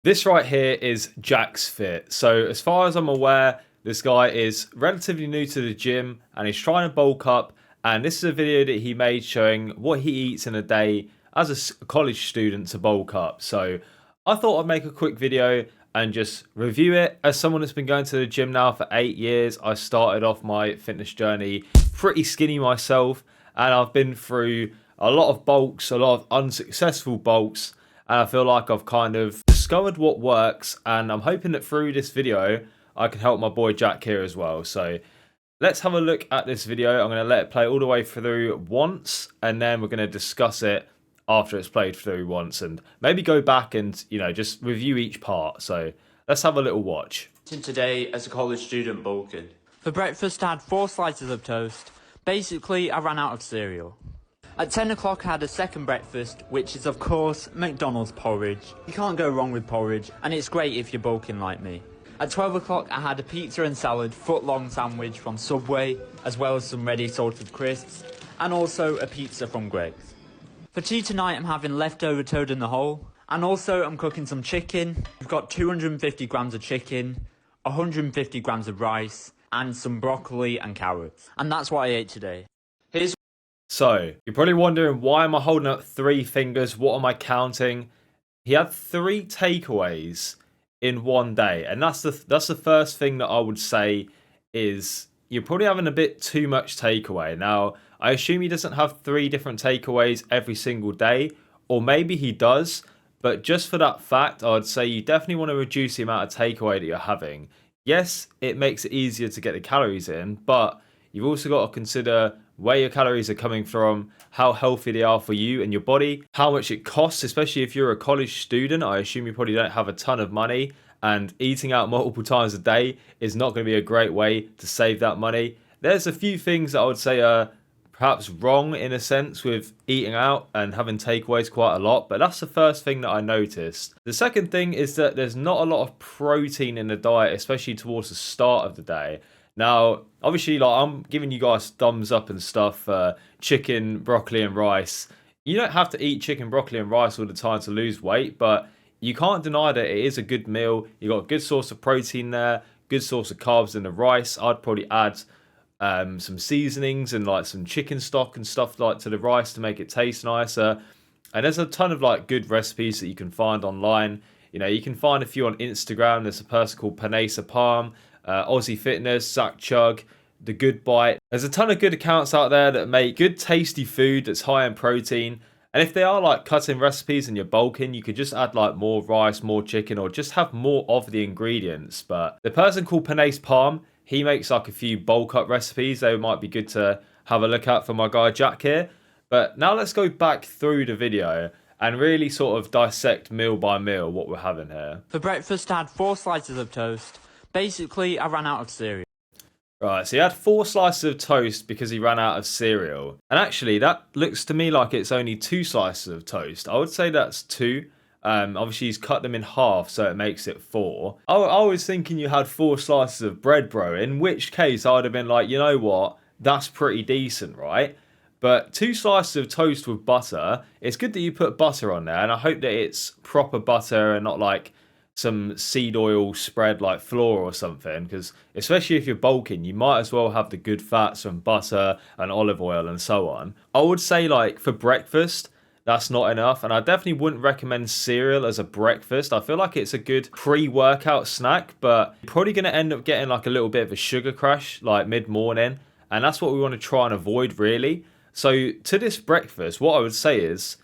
This right here is Jacksfit. So as far as I'm aware, this guy is relatively new to the gym and he's trying to bulk up. And this is a video that he made showing what he eats in a day as a college student to bulk up. So I thought I'd make a quick video and just review it. As someone that's been going to the gym now for 8 years, I started off my fitness journey pretty skinny myself. And I've been through a lot of bulks, a lot of unsuccessful bulks. And I feel like I've kind of discovered what works, and I'm hoping that through this video I can help my boy Jack here as well. So let's have a look at this video. I'm going to let it play all the way through once, and then we're going to discuss it after it's played through once, and maybe go back and, you know, just review each part. So let's have a little watch. Today as a college student bulking. For breakfast I had 4 slices of toast. Basically I ran out of cereal. At 10 o'clock I had a second breakfast, which is of course McDonald's porridge. You can't go wrong with porridge, and it's great if you're bulking like me. At 12 o'clock I had a pizza and salad foot-long sandwich from Subway, as well as some ready salted crisps, and also a pizza from Greg's. For tea tonight I'm having leftover toad in the hole, and also I'm cooking some chicken. We've got 250 grams of chicken, 150 grams of rice, and some broccoli and carrots. And that's what I ate today. So you're probably wondering, why am I holding up 3 fingers? What am I counting? He had 3 takeaways in one day, and that's the first thing that I would say is you're probably having a bit too much takeaway. Now I assume he doesn't have 3 different takeaways every single day, or maybe he does, but just for that fact I would say you definitely want to reduce the amount of takeaway that you're having. Yes, it makes it easier to get the calories in, but you've also got to consider where your calories are coming from, how healthy they are for you and your body, how much it costs, especially if you're a college student. I assume you probably don't have a ton of money, and eating out multiple times a day is not going to be a great way to save that money. There's a few things that I would say are perhaps wrong in a sense with eating out and having takeaways quite a lot, but that's the first thing that I noticed. The second thing is that there's not a lot of protein in the diet, especially towards the start of the day. Now, obviously, like, I'm giving you guys thumbs up and stuff, chicken, broccoli and rice. You don't have to eat chicken, broccoli and rice all the time to lose weight, but you can't deny that it is a good meal. You got a good source of protein there, good source of carbs in the rice. I'd probably add some seasonings and like some chicken stock and stuff like to the rice to make it taste nicer. And there's a ton of like good recipes that you can find online. You know, you can find a few on Instagram. There's a person called Panesa Palm, Aussie Fitness, Zach Chug, The Good Bite. There's a ton of good accounts out there that make good tasty food that's high in protein. And if they are like cutting recipes and you're bulking, you could just add like more rice, more chicken, or just have more of the ingredients. But the person called Panesa Palm, he makes like a few bulk up recipes. They might be good to have a look at for my guy Jack here. But now let's go back through the video and really sort of dissect meal by meal what we're having here. For breakfast I had 4 slices of toast. Basically I ran out of cereal. Right, so he had 4 slices of toast because he ran out of cereal. And actually, that looks to me like it's only 2 slices of toast. I would say that's 2. Obviously, he's cut them in half, so it makes it 4. I was thinking you had 4 slices of bread, bro. In which case, I would have been like, you know what? That's pretty decent, right? But 2 slices of toast with butter. It's good that you put butter on there, and I hope that it's proper butter and not like some seed oil spread like flour or something, because especially if you're bulking, you might as well have the good fats from butter and olive oil and so on. I would say like for breakfast, that's not enough, and I definitely wouldn't recommend cereal as a breakfast. I feel like it's a good pre-workout snack, but you're probably going to end up getting like a little bit of a sugar crash like mid-morning, and that's what we want to try and avoid really. So to this breakfast, what I would say is,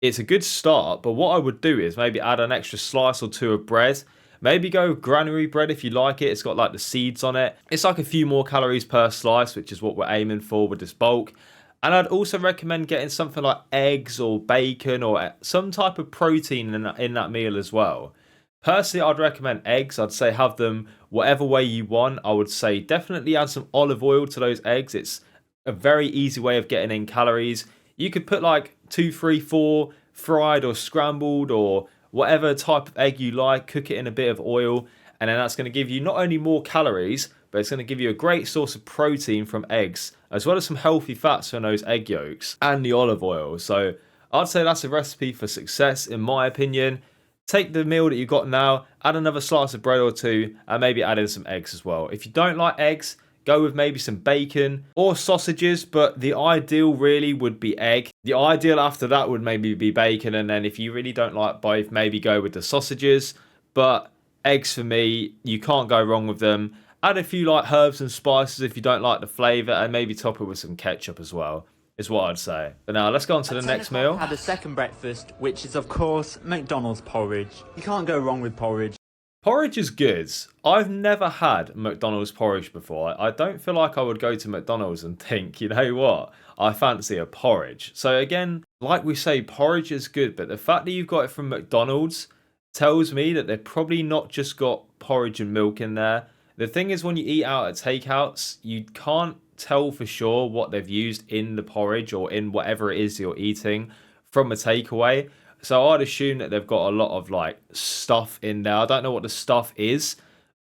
it's a good start, but what I would do is maybe add an extra slice or 2 of bread. Maybe go granary bread if you like it. It's got like the seeds on it. It's like a few more calories per slice, which is what we're aiming for with this bulk. And I'd also recommend getting something like eggs or bacon or some type of protein in that meal as well. Personally, I'd recommend eggs. I'd say have them whatever way you want. I would say definitely add some olive oil to those eggs. It's a very easy way of getting in calories. You could put like 2, 3, 4 fried or scrambled or whatever type of egg you like, cook it in a bit of oil, and then that's going to give you not only more calories, but it's going to give you a great source of protein from eggs, as well as some healthy fats from those egg yolks and the olive oil. So I'd say that's a recipe for success in my opinion. take the meal that you've got now, add another slice of bread or two, and maybe add in some eggs as well. If you don't like eggs, go with maybe some bacon or sausages, but the ideal really would be egg. The ideal after that would maybe be bacon, and then if you really don't like both, maybe go with the sausages. But eggs for me, you can't go wrong with them. Add a few like herbs and spices if you don't like the flavour, and maybe top it with some ketchup as well, is what I'd say. But now let's go on to the next meal. I had a second breakfast, which is of course McDonald's porridge. You can't go wrong with porridge. Porridge is good. I've never had McDonald's porridge before. I don't feel like I would go to McDonald's and think, you know what, I fancy a porridge. So again, like we say, porridge is good, but the fact that you've got it from McDonald's tells me that they've probably not just got porridge and milk in there. The thing is, when you eat out at takeouts, you can't tell for sure what they've used in the porridge or in whatever it is you're eating from a takeaway. So I'd assume that they've got a lot of like stuff in there. I don't know what the stuff is,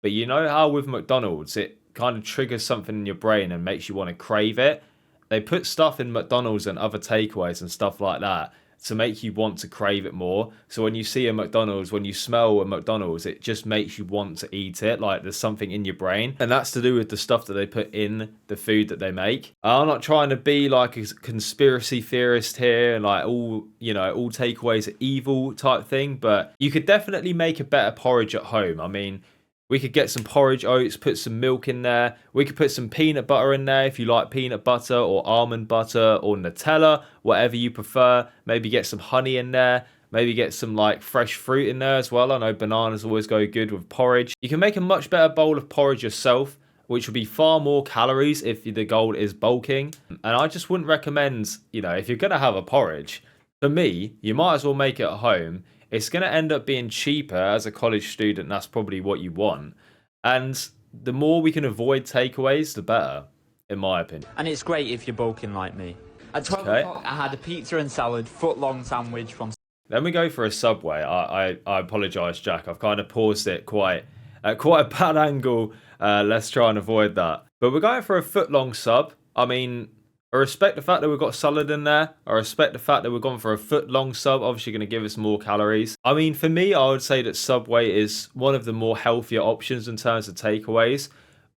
but you know how with McDonald's it kind of triggers something in your brain and makes you want to crave it. They put stuff in McDonald's and other takeaways and stuff like that to make you want to crave it more. So when you see a McDonald's, when you smell a McDonald's, it just makes you want to eat it. Like there's something in your brain, and that's to do with the stuff that they put in the food that they make. I'm not trying to be like a conspiracy theorist here, like all, you know, all takeaways are evil type thing, but you could definitely make a better porridge at home. I mean, we could get some porridge oats, put some milk in there. We could put some peanut butter in there if you like peanut butter or almond butter or Nutella, whatever you prefer. Maybe get some honey in there. Maybe get some like fresh fruit in there as well. I know bananas always go good with porridge. You can make a much better bowl of porridge yourself, which will be far more calories if the goal is bulking. And I just wouldn't recommend, you know, if you're going to have a porridge, for me, you might as well make it at home. It's going to end up being cheaper as a college student. That's probably what you want. And the more we can avoid takeaways, the better, in my opinion. And it's great if you're bulking like me. At 12 o'clock, I had a pizza and salad, foot-long sandwich from... Then we go for a Subway. I apologise, Jack. I've kind of paused it quite at quite a bad angle. Let's try and avoid that. But we're going for a foot-long sub. I mean, I respect the fact that we've got salad in there. I respect the fact that we've gone for a foot-long sub. Obviously going to give us more calories. I mean, for me, I would say that Subway is one of the more healthier options in terms of takeaways.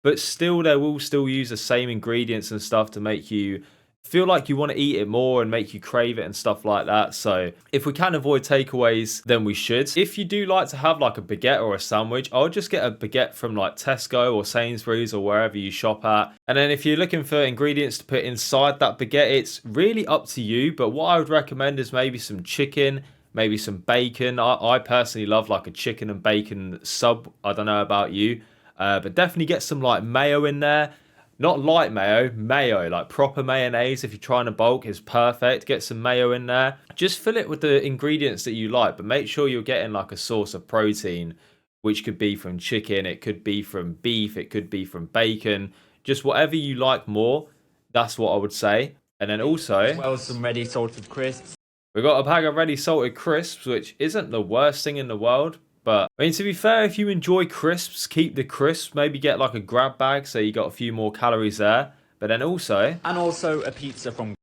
But still, they will still use the same ingredients and stuff to make you feel like you want to eat it more and make you crave it and stuff like that. So if we can avoid takeaways, then we should. If you do like to have like a baguette or a sandwich, I'll just get a baguette from like Tesco or Sainsbury's or wherever you shop at. And then if you're looking for ingredients to put inside that baguette, it's really up to you. But what I would recommend is maybe some chicken, maybe some bacon. I personally love like a chicken and bacon sub. I don't know about you, but definitely get some like mayo in there. Not light mayo, like proper mayonnaise if you're trying to bulk is perfect. Get some mayo in there. Just fill it with the ingredients that you like, but make sure you're getting like a source of protein, which could be from chicken, it could be from beef, it could be from bacon. Just whatever you like more, that's what I would say. And then also... as well as some ready salted crisps. We've got a bag of ready salted crisps, which isn't the worst thing in the world. But, I mean, to be fair, if you enjoy crisps, keep the crisps. Maybe get like a grab bag so you got a few more calories there. But then also... and also a pizza from...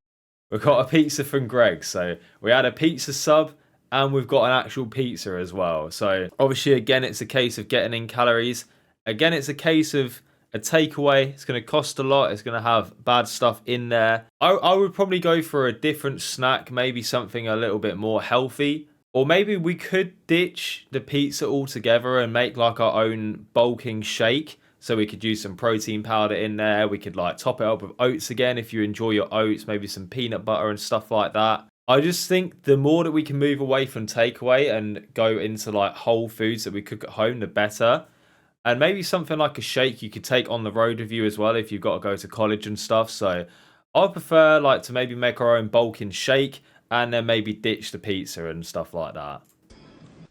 we've got a pizza from Greg. So we had a pizza sub and we've got an actual pizza as well. So obviously, again, it's a case of getting in calories. Again, it's a case of a takeaway. It's going to cost a lot. It's going to have bad stuff in there. I would probably go for a different snack, maybe something a little bit more healthy. Or maybe we could ditch the pizza altogether and make like our own bulking shake. So we could use some protein powder in there. We could like top it up with oats again if you enjoy your oats. Maybe some peanut butter and stuff like that. I just think the more that we can move away from takeaway and go into like whole foods that we cook at home, the better. And maybe something like a shake you could take on the road with you as well if you've got to go to college and stuff. So I prefer like to maybe make our own bulking shake. And then maybe ditch the pizza and stuff like that.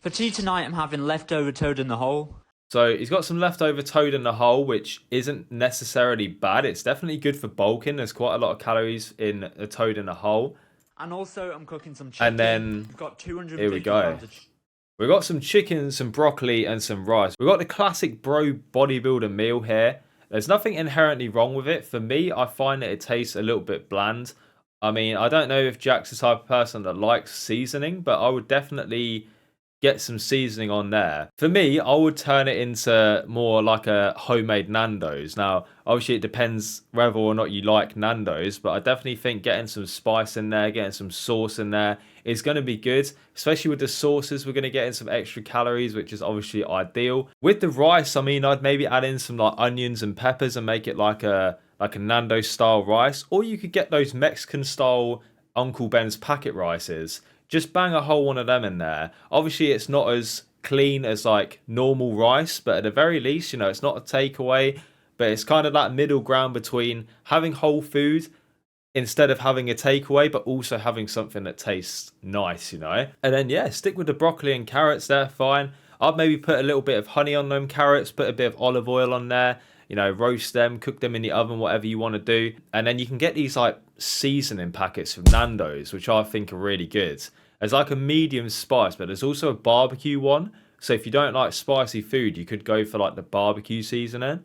For tea tonight, I'm having leftover toad in the hole. So he's got some leftover toad in the hole, which isn't necessarily bad. It's definitely good for bulking. There's quite a lot of calories in a toad in the hole. And also, I'm cooking some chicken. And then, we've got 250 here we go. We've got some chicken, some broccoli, and some rice. We've got the classic bro bodybuilder meal here. There's nothing inherently wrong with it. For me, I find that it tastes a little bit bland. I mean, I don't know if Jack's the type of person that likes seasoning, but I would definitely get some seasoning on there. For me, I would turn it into more like a homemade Nando's. Now, obviously it depends whether or not you like Nando's, but I definitely think getting some spice in there, getting some sauce in there is going to be good. Especially with the sauces, we're going to get in some extra calories, which is obviously ideal. With the rice, I mean, I'd maybe add in some like onions and peppers and make it like a Nando's style rice. Or you could get those Mexican style Uncle Ben's packet rices. Just bang a whole one of them in there. Obviously, it's not as clean as like normal rice, but at the very least, you know, it's not a takeaway, but it's kind of that middle ground between having whole food instead of having a takeaway, but also having something that tastes nice, you know? And then, yeah, stick with the broccoli and carrots, they're fine. I'd maybe put a little bit of honey on them carrots, put a bit of olive oil on there, you know, roast them, cook them in the oven, whatever you want to do. And then you can get these like seasoning packets from Nando's, which I think are really good. There's like a medium spice, but there's also a barbecue one. So if you don't like spicy food, you could go for like the barbecue seasoning.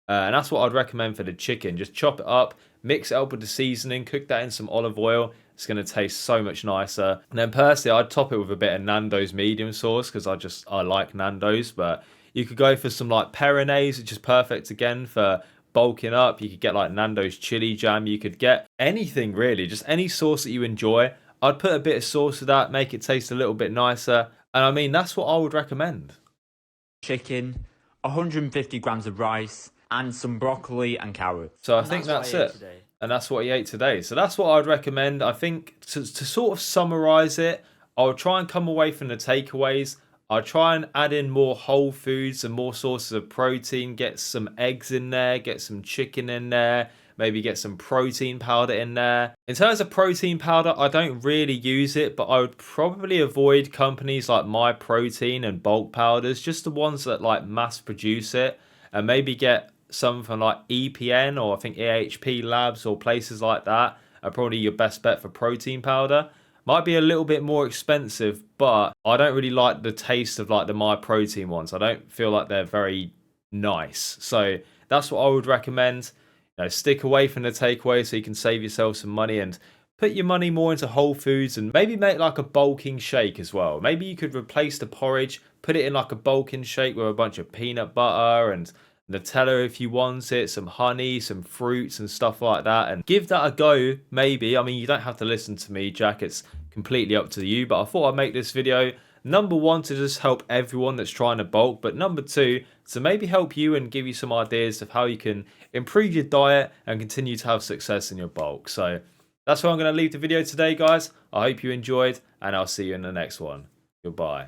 And that's what I'd recommend for the chicken. Just chop it up, mix it up with the seasoning, cook that in some olive oil. It's going to taste so much nicer. And then personally, I'd top it with a bit of Nando's medium sauce because I like Nando's. But you could go for some like Peronaise, which is perfect again for bulking up. You could get like Nando's chili jam. You could get anything really, just any sauce that you enjoy. I'd put a bit of sauce to that, make it taste a little bit nicer. And I mean, that's what I would recommend. Chicken, 150 grams of rice, and some broccoli and carrots. So I think that's it. And that's what he ate today. So that's what I'd recommend. I think to sort of summarize it, I would try and come away from the takeaways. I'd try and add in more whole foods and more sources of protein. Get some eggs in there, get some chicken in there, maybe get some protein powder in there. In terms of protein powder, I don't really use it, but I would probably avoid companies like My Protein and bulk powders, just the ones that like mass produce it, and maybe get some from like EPN or I think AHP Labs or places like that are probably your best bet for protein powder. Might be a little bit more expensive, but I don't really like the taste of like the My Protein ones. I don't feel like they're very nice. So that's what I would recommend. You know, stick away from the takeaway so you can save yourself some money and put your money more into whole foods and maybe make like a bulking shake as well. Maybe you could replace the porridge, put it in like a bulking shake with a bunch of peanut butter and Nutella if you want it, some honey, some fruits and stuff like that, and give that a go. Maybe, I mean, you don't have to listen to me, Jack, it's completely up to you, but I thought I'd make this video, number one, to just help everyone that's trying to bulk, but number two, to maybe help you and give you some ideas of how you can improve your diet and continue to have success in your bulk. So that's where I'm going to leave the video today, guys. I hope you enjoyed, and I'll see you in the next one. Goodbye.